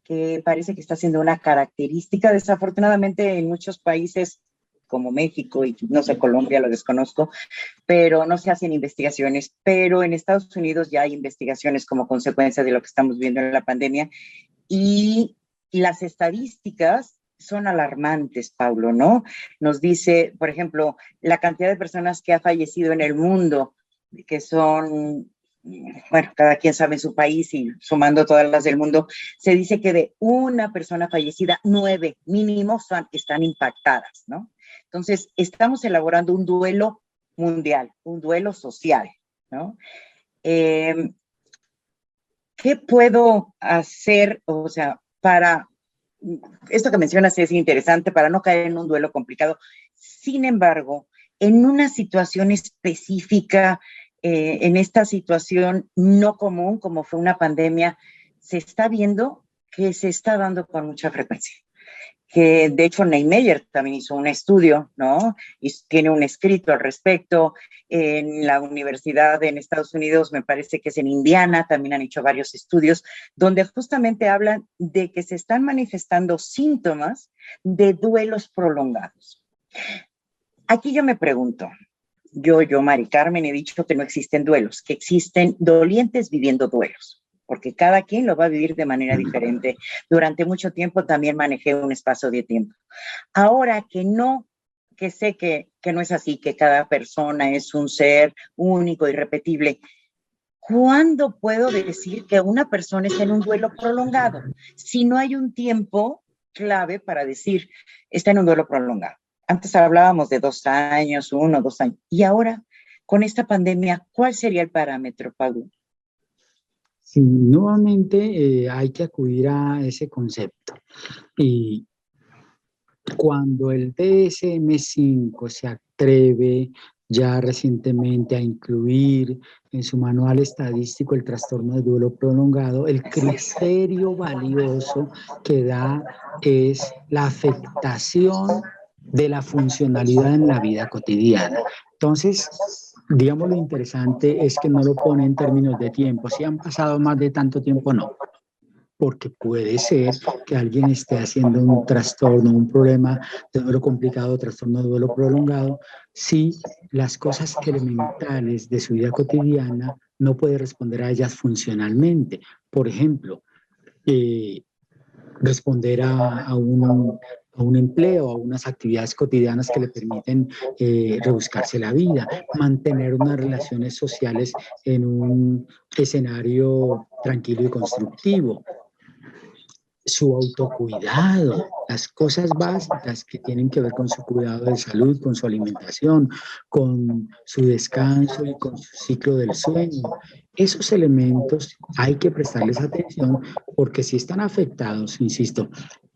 Que parece que está siendo una característica, desafortunadamente en muchos países como México y no sé, Colombia, lo desconozco, pero no se hacen investigaciones, pero en Estados Unidos ya hay investigaciones como consecuencia de lo que estamos viendo en la pandemia y las estadísticas son alarmantes, Paulo, ¿no? Nos dice, por ejemplo, la cantidad de personas que ha fallecido en el mundo, que son, bueno, cada quien sabe en su país y sumando todas las del mundo, se dice que de una persona fallecida, 9 mínimo están impactadas, ¿no? Entonces, estamos elaborando un duelo mundial, un duelo social, ¿no? ¿Qué puedo hacer, o sea, para, esto que mencionas es interesante, para no caer en un duelo complicado? Sin embargo, en una situación específica, en esta situación no común, como fue una pandemia, se está viendo que se está dando con mucha frecuencia. Que de hecho Neymeyer también hizo un estudio, ¿no? Y tiene un escrito al respecto. En la universidad en Estados Unidos, me parece que es en Indiana, también han hecho varios estudios, donde justamente hablan de que se están manifestando síntomas de duelos prolongados. Aquí yo me pregunto, yo, Mari Carmen, he dicho que no existen duelos, que existen dolientes viviendo duelos, porque cada quien lo va a vivir de manera diferente. Durante mucho tiempo también manejé un espacio de tiempo. Ahora que sé que no es así, que cada persona es un ser único, irrepetible, ¿cuándo puedo decir que una persona está en un duelo prolongado? Si no hay un tiempo clave para decir, está en un duelo prolongado. Antes hablábamos de 2 años, 1, 2 años. Y ahora, con esta pandemia, ¿cuál sería el parámetro, Pablo? Sí, nuevamente hay que acudir a ese concepto. Y cuando el DSM-5 se atreve ya recientemente a incluir en su manual estadístico el trastorno de duelo prolongado, el criterio valioso que da es la afectación de la funcionalidad en la vida cotidiana. Entonces, digamos, lo interesante es que no lo pone en términos de tiempo. Si han pasado más de tanto tiempo, no, porque puede ser que alguien esté haciendo un trastorno, un problema de duelo complicado, trastorno de duelo prolongado, si las cosas elementales de su vida cotidiana no puede responder a ellas funcionalmente. Por ejemplo, responder a un empleo, a unas actividades cotidianas que le permiten rebuscarse la vida, mantener unas relaciones sociales en un escenario tranquilo y constructivo, su autocuidado, las cosas básicas que tienen que ver con su cuidado de salud, con su alimentación, con su descanso y con su ciclo del sueño. Esos elementos hay que prestarles atención porque si están afectados, insisto,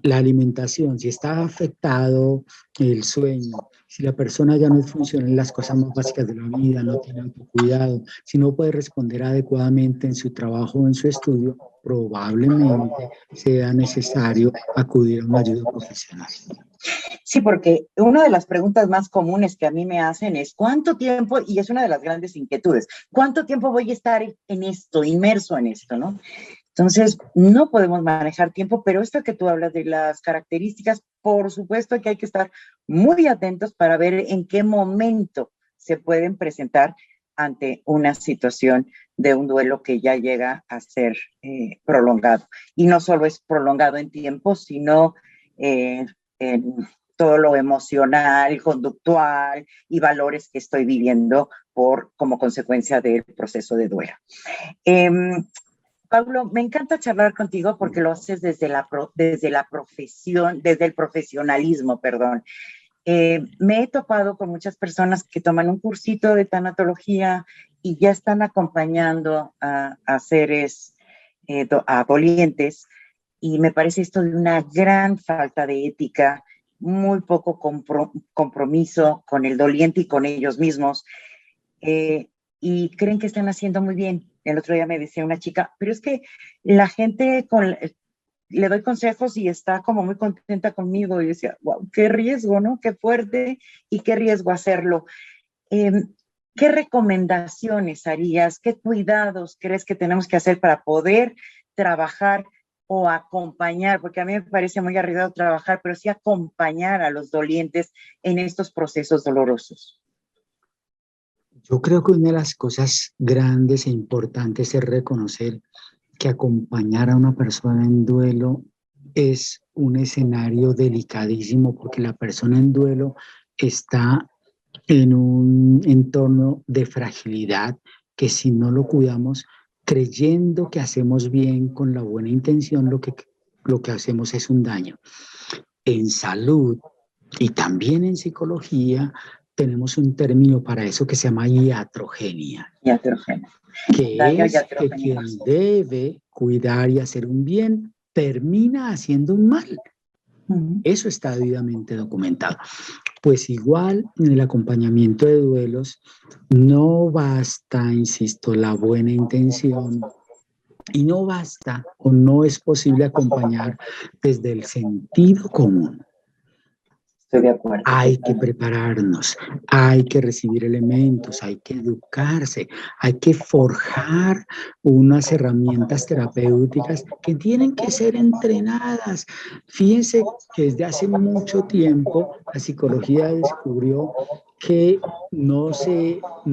la alimentación, si está afectado el sueño, si la persona ya no funciona en las cosas más básicas de la vida, no tiene autocuidado, si no puede responder adecuadamente en su trabajo o en su estudio, probablemente sea necesario acudir a una ayuda profesional. Sí, porque una de las preguntas más comunes que a mí me hacen es ¿cuánto tiempo? Y es una de las grandes inquietudes. ¿Cuánto tiempo voy a estar en esto, inmerso en esto, no? Entonces, no podemos manejar tiempo, pero esto que tú hablas de las características, por supuesto que hay que estar muy atentos para ver en qué momento se pueden presentar ante una situación de un duelo que ya llega a ser prolongado. Y no solo es prolongado en tiempo, sino en todo lo emocional, conductual y valores que estoy viviendo como consecuencia del proceso de duelo. Pablo, me encanta charlar contigo porque lo haces desde la profesión, desde el profesionalismo, perdón. Me he topado con muchas personas que toman un cursito de tanatología y ya están acompañando a seres, a dolientes, y me parece esto de una gran falta de ética, muy poco compromiso con el doliente y con ellos mismos, y creen que están haciendo muy bien. El otro día me decía una chica, pero es que la gente le doy consejos y está como muy contenta conmigo. Y decía, wow, qué riesgo, ¿no? Qué fuerte y qué riesgo hacerlo. ¿Qué recomendaciones harías? ¿Qué cuidados crees que tenemos que hacer para poder trabajar o acompañar? Porque a mí me parece muy arriesgado trabajar, pero sí acompañar a los dolientes en estos procesos dolorosos. Yo creo que una de las cosas grandes e importantes es reconocer que acompañar a una persona en duelo es un escenario delicadísimo porque la persona en duelo está en un entorno de fragilidad que si no lo cuidamos, creyendo que hacemos bien con la buena intención, lo que hacemos es un daño. En salud y también en psicología tenemos un término para eso que se llama iatrogenia. Iatrogenia. Que es que quien debe cuidar y hacer un bien termina haciendo un mal. Eso está debidamente documentado. Pues igual en el acompañamiento de duelos no basta, insisto, la buena intención y no basta o no es posible acompañar desde el sentido común. Estoy de acuerdo. Hay que prepararnos, hay que recibir elementos, hay que educarse, hay que forjar unas herramientas terapéuticas que tienen que ser entrenadas. Fíjense que desde hace mucho tiempo la psicología descubrió que no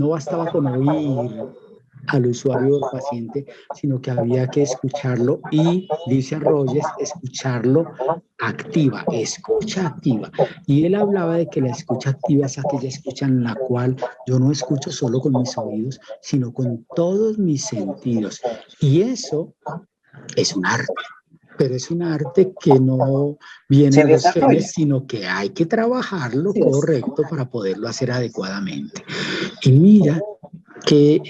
bastaba con oír al usuario o al paciente, sino que había que escucharlo y, dice Rogers, escucharlo activa, escucha activa. Y él hablaba de que la escucha activa es aquella escucha en la cual yo no escucho solo con mis oídos, sino con todos mis sentidos. Y eso es un arte. pero es un arte que no viene Se de los desarrolla. genes, sino que hay que trabajarlo Así es. correcto para poderlo hacer adecuadamente. Y mira que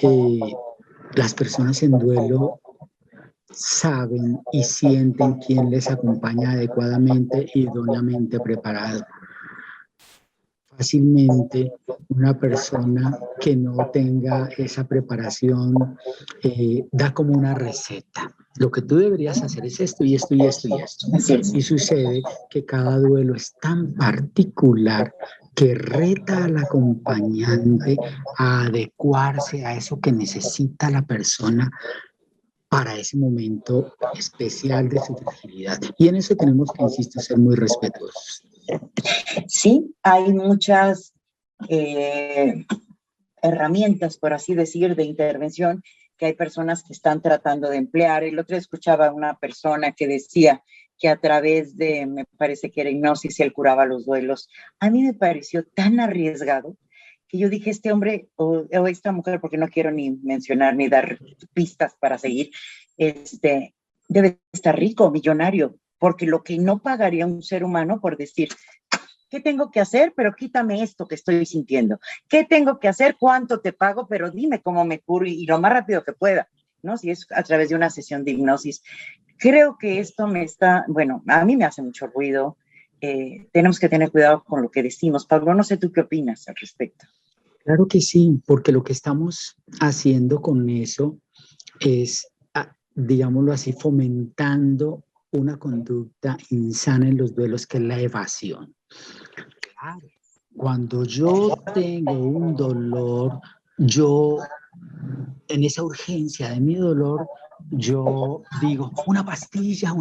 las personas en duelo saben y sienten quién les acompaña adecuadamente y idóneamente preparado. Fácilmente una persona que no tenga esa preparación da como una receta. Lo que tú deberías hacer es esto y esto y esto y esto. Así es. Y sucede que cada duelo es tan particular que reta al acompañante a adecuarse a eso que necesita la persona para ese momento especial de su fragilidad. Y en eso tenemos que, insisto, ser muy respetuosos. Sí, hay muchas eh, herramientas, por así decir, de intervención que hay personas que están tratando de emplear. El otro día escuchaba a una persona que decía que a través de, me parece que era hipnosis, él curaba los duelos. A mí me pareció tan arriesgado que yo dije, este hombre o esta mujer, porque no quiero ni mencionar ni dar pistas para seguir, debe estar rico, millonario, porque lo que no pagaría un ser humano por decir, ¿qué tengo que hacer? Pero quítame esto que estoy sintiendo. ¿Qué tengo que hacer? ¿Cuánto te pago? Pero dime cómo me curo y lo más rápido que pueda, ¿no? Si es a través de una sesión de hipnosis. Creo que esto me está, bueno, a mí me hace mucho ruido. Tenemos que tener cuidado con lo que decimos. Pablo, no sé tú qué opinas al respecto. Claro que sí, porque lo que estamos haciendo con eso es, digámoslo así, fomentando una conducta insana en los duelos, que es la evasión. Claro. Cuando yo tengo un dolor, yo, en esa urgencia de mi dolor, yo digo, una pastilla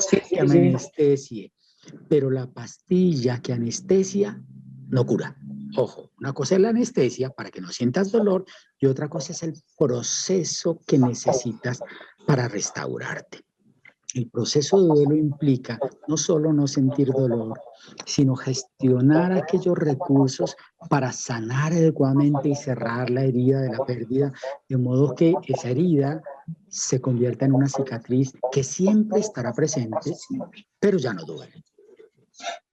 Sí, que sí, me sí. anestesie. Pero la pastilla que anestesia no cura. Ojo, una cosa es la anestesia para que no sientas dolor y otra cosa es el proceso que necesitas para restaurarte. El proceso de duelo implica no solo no sentir dolor, sino gestionar aquellos recursos para sanar adecuadamente y cerrar la herida de la pérdida, de modo que esa herida se convierta en una cicatriz que siempre estará presente, pero ya no duele.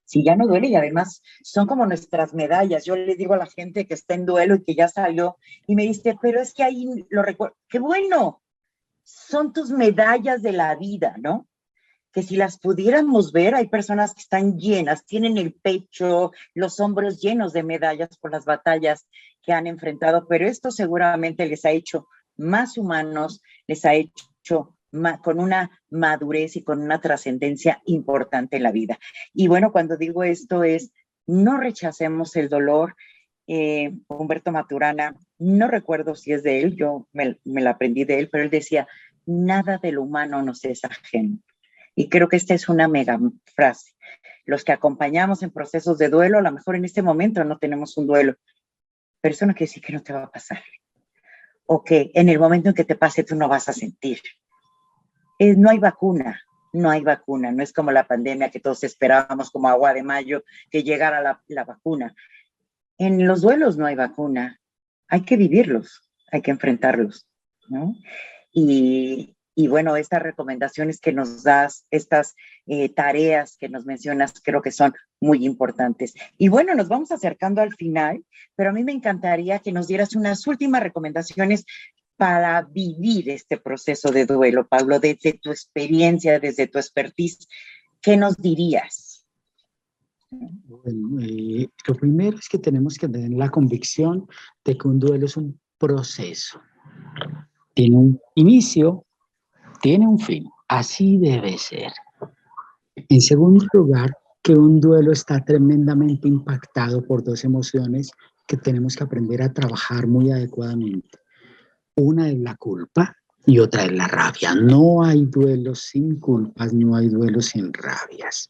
Si ya no duele y además son como nuestras medallas. Yo le digo a la gente que está en duelo y que ya salió y me dice, pero es que ahí lo recuerdo. ¡Qué bueno! Son tus medallas de la vida, ¿no? Que si las pudiéramos ver, hay personas que están llenas, tienen el pecho, los hombros llenos de medallas por las batallas que han enfrentado, pero esto seguramente les ha hecho más humanos, les ha hecho con una madurez y con una trascendencia importante en la vida. Y bueno, cuando digo esto es, no rechacemos el dolor. Humberto Maturana, no recuerdo si es de él, yo me la aprendí de él, pero él decía, nada de lo humano nos es ajeno. Y creo que esta es una mega frase. Los que acompañamos en procesos de duelo, a lo mejor en este momento no tenemos un duelo, pero eso no quiere decir que no te va a pasar. O que en el momento en que te pase tú no vas a sentir. No hay vacuna, no hay vacuna. No es como la pandemia que todos esperábamos como agua de mayo que llegara la vacuna. En los duelos no hay vacuna. Hay que vivirlos, hay que enfrentarlos, ¿no? Y bueno, estas recomendaciones que nos das, estas tareas que nos mencionas, creo que son muy importantes. Y bueno, nos vamos acercando al final, pero a mí me encantaría que nos dieras unas últimas recomendaciones para vivir este proceso de duelo, Pablo, desde tu experiencia, desde tu expertise, ¿qué nos dirías? Bueno, lo primero es que tenemos que tener la convicción de que un duelo es un proceso. Tiene un inicio, tiene un fin. Así debe ser. En segundo lugar, que un duelo está tremendamente impactado por dos emociones que tenemos que aprender a trabajar muy adecuadamente. Una es la culpa y otra es la rabia. No hay duelos sin culpas, no hay duelos sin rabias.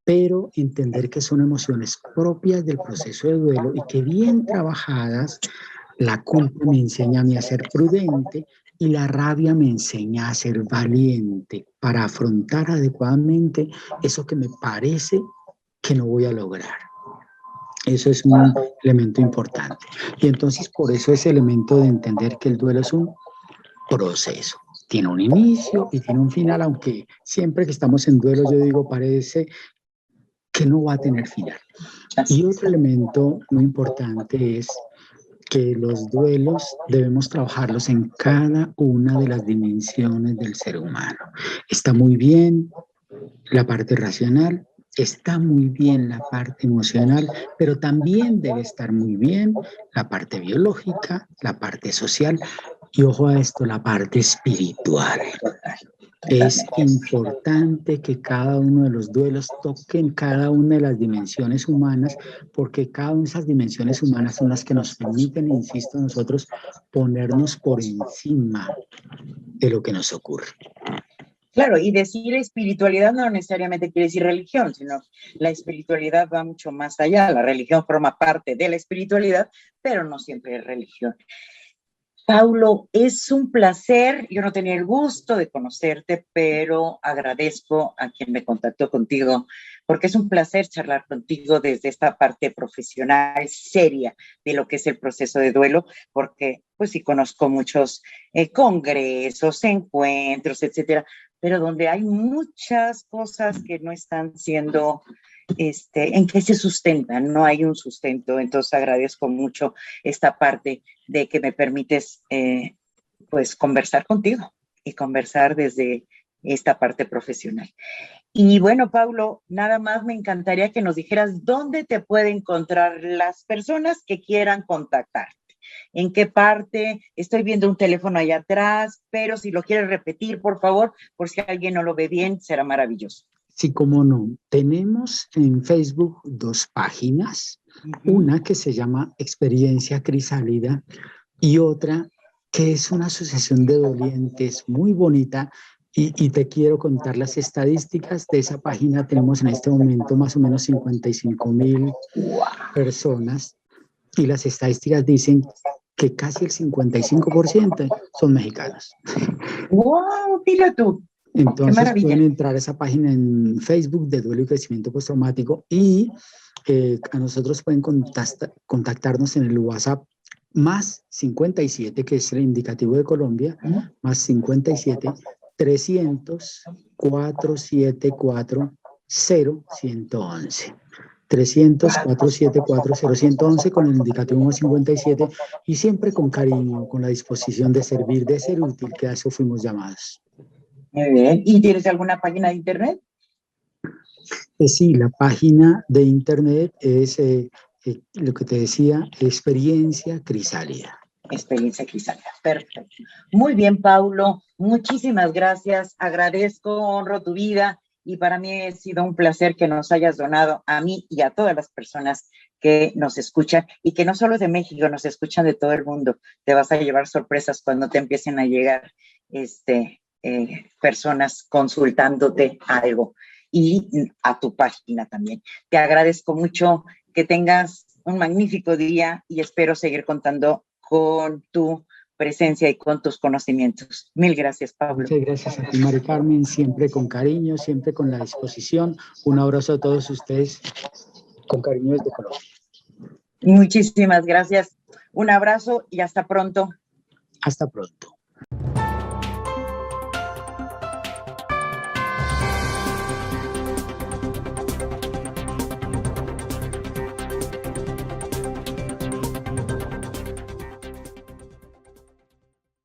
Pero entender que son emociones propias del proceso de duelo y que bien trabajadas, la culpa me enseña a mí a ser prudente y la rabia me enseña a ser valiente para afrontar adecuadamente eso que me parece que no voy a lograr. Eso es un elemento importante. Y entonces por eso ese elemento de entender que el duelo es un proceso. tiene un inicio y tiene un final, aunque siempre que estamos en duelo, yo digo, parece que no va a tener final. Y otro elemento muy importante es que los duelos debemos trabajarlos en cada una de las dimensiones del ser humano. Está muy bien la parte racional, está muy bien la parte emocional, pero también debe estar muy bien la parte biológica, la parte social y, ojo a esto, la parte espiritual. Es importante que cada uno de los duelos toquen cada una de las dimensiones humanas, porque cada una de esas dimensiones humanas son las que nos permiten, insisto, a nosotros ponernos por encima de lo que nos ocurre. Claro, y decir espiritualidad no necesariamente quiere decir religión, sino la espiritualidad va mucho más allá. La religión forma parte de la espiritualidad, pero no siempre es religión. Paulo, es un placer. Yo no tenía el gusto de conocerte, pero agradezco a quien me contactó contigo, porque es un placer charlar contigo desde esta parte profesional seria de lo que es el proceso de duelo, porque pues sí conozco muchos congresos, encuentros, etcétera, pero donde hay muchas cosas que no están siendo en qué se sustentan, no hay un sustento. Entonces agradezco mucho esta parte de que me permites pues conversar contigo y conversar desde esta parte profesional. Y bueno, Paulo, nada más me encantaría que nos dijeras dónde te pueden encontrar las personas que quieran contactarte. ¿En qué parte? Estoy viendo un teléfono allá atrás, pero si lo quieres repetir, por favor, por si alguien no lo ve bien, será maravilloso. Sí, cómo no. Tenemos en Facebook 2 páginas, una que se llama Experiencia Crisálida y otra que es una asociación de dolientes muy bonita. Y te quiero contar las estadísticas de esa página. Tenemos en este momento más o menos 55,000 personas y las estadísticas dicen que casi el 55% son mexicanos. ¡Wow! Dilo tú. Entonces pueden entrar a esa página en Facebook de Duelo y Crecimiento Postraumático y a nosotros pueden contactarnos en el WhatsApp más 57, que es el indicativo de Colombia, más 57 300 474 0111. 300 474 0111 con el indicativo más 57 y siempre con cariño, con la disposición de servir, de ser útil, que a eso fuimos llamados. Muy bien. ¿Y tienes alguna página de internet? Sí, la página de internet es lo que te decía, Experiencia Crisálida. Experiencia Crisálida, perfecto. Muy bien, Paulo, muchísimas gracias. Agradezco, honro tu vida y para mí ha sido un placer que nos hayas donado a mí y a todas las personas que nos escuchan y que no solo de México, nos escuchan de todo el mundo. Te vas a llevar sorpresas cuando te empiecen a llegar personas consultándote algo y a tu página también. Te agradezco mucho, que tengas un magnífico día y espero seguir contando con tu presencia y con tus conocimientos. Mil gracias, Pablo. Muchas gracias a ti, Mari Carmen, siempre con cariño, siempre con la disposición. Un abrazo a todos ustedes, con cariño desde Colombia. Muchísimas gracias. Un abrazo y hasta pronto. Hasta pronto.